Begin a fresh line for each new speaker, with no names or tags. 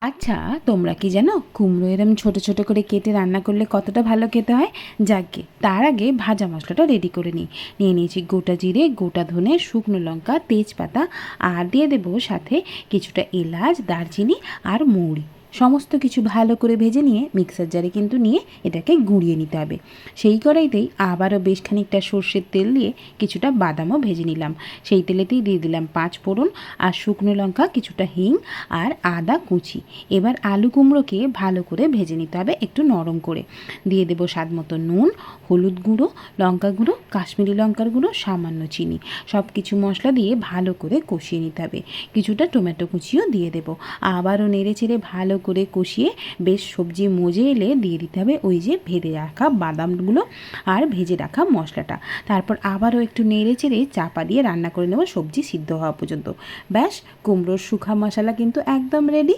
আচ্ছা, তোমরা কি জানো কুমড়ো এরম ছোট ছোট করে কেটে রান্না করলে কতটা ভালো খেতে হয়? যাকগে, তার আগে ভাজা মশলাটা রেডি করে নিই। নিয়ে নিয়েছি গোটা জিরে, গোটা ধনে, শুকনো লঙ্কা, তেজপাতা, আর দিয়ে দেবো সাথে কিছুটা এলাচ, দারচিনি আর মৌরি। সমস্ত কিছু ভালো করে ভেজে নিয়ে মিক্সার জারে কিন্তু নিয়ে এটাকে গুঁড়িয়ে নিতে হবে। সেই কড়াইতেই আবারও বেশ খানিকটা সর্ষের তেল দিয়ে কিছুটা বাদামও ভেজে নিলাম। সেই তেলেতেই দিয়ে দিলাম 5 ফোড়ন আর শুকনো লঙ্কা, কিছুটা হিং আর আদা কুচি। এবার আলু কুমড়োকে ভালো করে ভেজে নিতে হবে একটু নরম করে। দিয়ে দেবো স্বাদ মতো নুন, হলুদ গুঁড়ো, লঙ্কা গুঁড়ো, কাশ্মীরি লঙ্কার গুঁড়ো, সামান্য চিনি। সব কিছু মশলা দিয়ে ভালো করে কষিয়ে নিতে হবে। কিছুটা টমেটো কুচিও দিয়ে দেবো। আবারও নেড়ে চেড়ে ভালো করে কষিয়ে বেশ সবজি মজে এলে দিয়ে দিতে হবে ওই যে ভেজে রাখা বাদামগুলো আর ভেজে রাখা মশলাটা। তারপর আবারও একটু নেড়ে চেড়ে চাপা দিয়ে রান্না করে নেবো সবজি সিদ্ধ হওয়া পর্যন্ত। ব্যাস, কুমড়োর শুখা মশলা কিন্তু একদম রেডি।